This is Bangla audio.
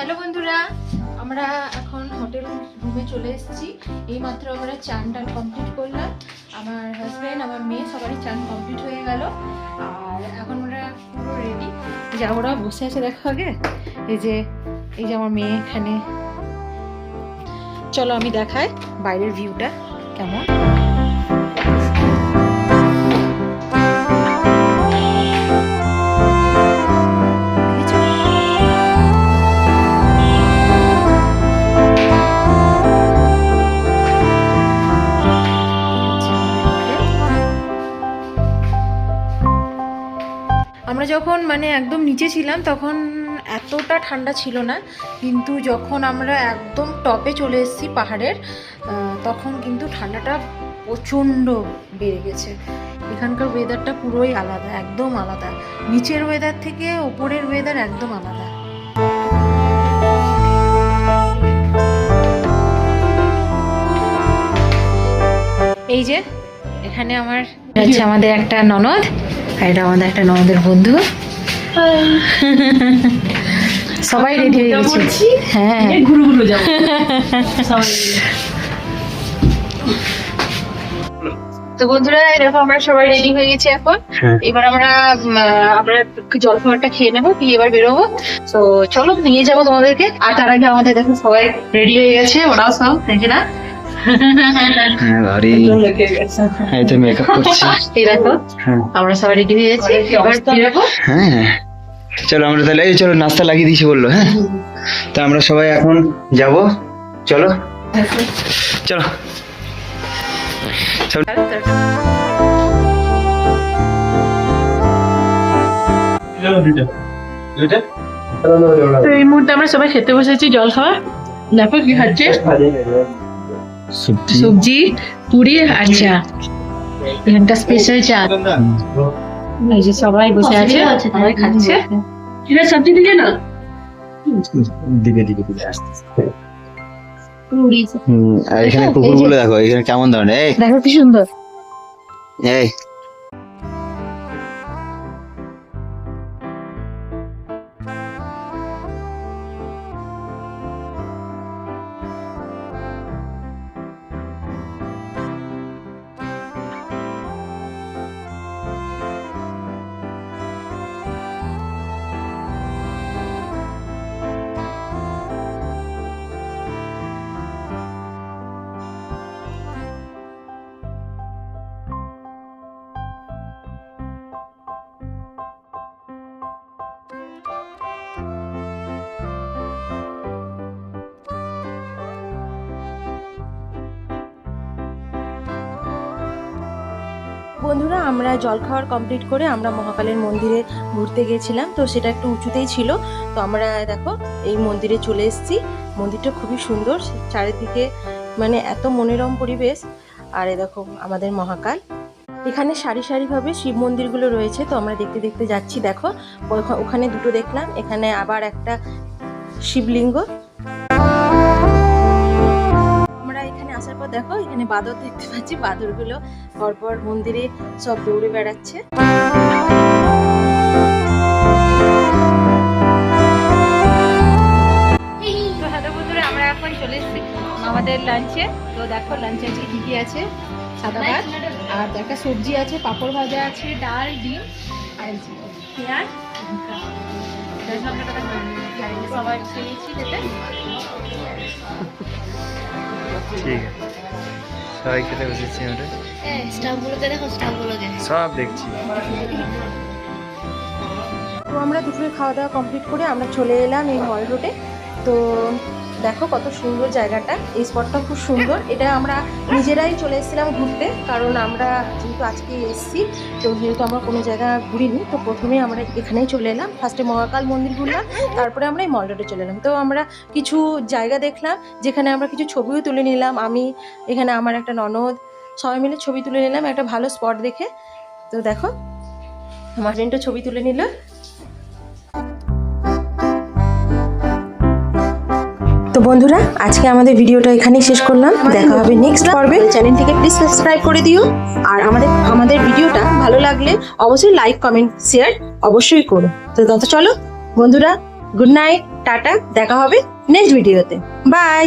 হ্যালো বন্ধুরা, আমরা এখন হোটেল রুমে চলে এসেছি। এইমাত্র আমরা চান কমপ্লিট করলাম। আমার হাজব্যান্ড, আমার মেয়ে সবারই চান কমপ্লিট হয়ে গেল। আর এখন আমরা পুরো রেডি। যে ওরা বসে আছে দেখো আগে, এই যে আমার মেয়ে এখানে। চলো আমি দেখাই বাইরের ভিউটা কেমন। আমরা যখন একদম নিচে ছিলাম তখন এতটা ঠান্ডা ছিল না, কিন্তু যখন আমরা একদম টপে চলে এসেছি পাহাড়ের, তখন কিন্তু ঠান্ডাটা প্রচণ্ড বেড়ে গেছে। এখানকার ওয়েদারটা পুরোই আলাদা, একদম আলাদা। নিচের ওয়েদার থেকে ওপরের ওয়েদার একদম আলাদা। এই যে এখানে আমাদের একটা ননদ, আর এটা আমাদের একটা ননদের বন্ধু। সবাই রেডি হয়ে গেছে। হ্যাঁ, ঘুরু যাবো তো বন্ধুরা, এরকম আমরা সবাই রেডি হয়ে গেছি এখন। এবার আমরা জলখাবারটা খেয়ে নেবো, খেয়ে এবার বেরোবো। তো চলো নিয়ে যাবো তোমাদেরকে। আর তার আগে আমাদের দেখো সবাই রেডি হয়ে গেছে, ওরাও সব দেখে না। আমরা সবাই রেডি হয়ে গেছি, এবার বেরোবো। হ্যাঁ চলো, আমরা তাহলে চলো নাস্তা লাগিয়ে দিয়েছি বললো। হ্যাঁ, তো আমরা সবাই এখন যাব। চলো চলো এই মুহূর্তে আমরা সবাই খেতে বসেছি জল খাওয়া। দেখো কি খাচ্ছে, সবজি, পুরি, আচ্ছা এখানটা স্পেশাল চা। এই যে সবাই বসে আছে, সবাই খাচ্ছে। এটা সবজি দিকে না, দিকে দিকে দিকে আসতেছে। আর এখানে কুকুরগুলো দেখো, এখানে কেমন ধরনের, দেখো কি সুন্দর। এই বন্ধুরা, আমরা জলখাবার কমপ্লিট করে আমরা মহাকালের মন্দিরে ঘুরতে গেছিলাম। তো সেটা একটু উঁচুতেই ছিল। তো আমরা দেখো এই মন্দিরে চলে এসেছি। মন্দিরটা খুবই সুন্দর, চারিদিকে এত মনোরম পরিবেশ। আর এ দেখো আমাদের মহাকাল। এখানে সারি সারিভাবে শিব মন্দিরগুলো রয়েছে। তো আমরা দেখতে দেখতে যাচ্ছি। দেখো ওখানে দুটো দেখলাম, এখানে আবার একটা শিবলিঙ্গ। আসার পর দেখো এখানে বাদর দেখতে পাচ্ছি। বাদরগুলো পরপর মন্দিরে সব দৌড়ে বেড়াচ্ছে। তো হ্যালো বন্ধুরা, আমরা এখন চলে এসেছি আমাদের লাঞ্চে। তো দেখো লাঞ্চে আজকে কি কি আছে, সাদা ভাত, আর দেখা সবজি আছে, পাঁপড় ভাজা আছে, ডাল, ডিম, আর পেঁয়াজ, সবাই খেয়েছি খেতে। ঠিক আছে, সবাই খেতে বসেছি আমরা। সব দেখছি। তো আমরা দুপুরে খাওয়া দাওয়া কমপ্লিট করে আমরা চলে এলাম এই মল রোডে। তো দেখো কত সুন্দর জায়গাটা, এই স্পটটা খুব সুন্দর। এটা আমরা নিজেরাই চলে এসেছিলাম ঘুরতে, কারণ আমরা যেহেতু আজকে এসেছি, তো যেহেতু আমরা কোনো জায়গা ঘুরিনি, তো প্রথমে আমরা এখানেই চলে এলাম। ফার্স্টে মহাকাল মন্দির ঘুরলাম, তারপরে আমরা এই মল রোডে চলে এলাম। তো আমরা কিছু জায়গা দেখলাম, যেখানে আমরা কিছু ছবিও তুলে নিলাম। আমি এখানে আমার একটা ননদ, সবাই মিলে ছবি তুলে নিলাম একটা ভালো স্পট দেখে। তো দেখো আমার ফ্রেন্ডও ছবি তুলে নিল। তো বন্ধুরা, আজকে আমাদের ভিডিওটা এখানেই শেষ করলাম। দেখা হবে নেক্সট পর্বে। চ্যানেলটিকে প্লিজ সাবস্ক্রাইব করে দিও। আর আমাদের ভিডিওটা ভালো লাগলে অবশ্যই লাইক, কমেন্ট, শেয়ার অবশ্যই করো। তো চলো বন্ধুরা, গুড নাইট। টাটা, দেখা হবে নেক্সট ভিডিওতে। বাই।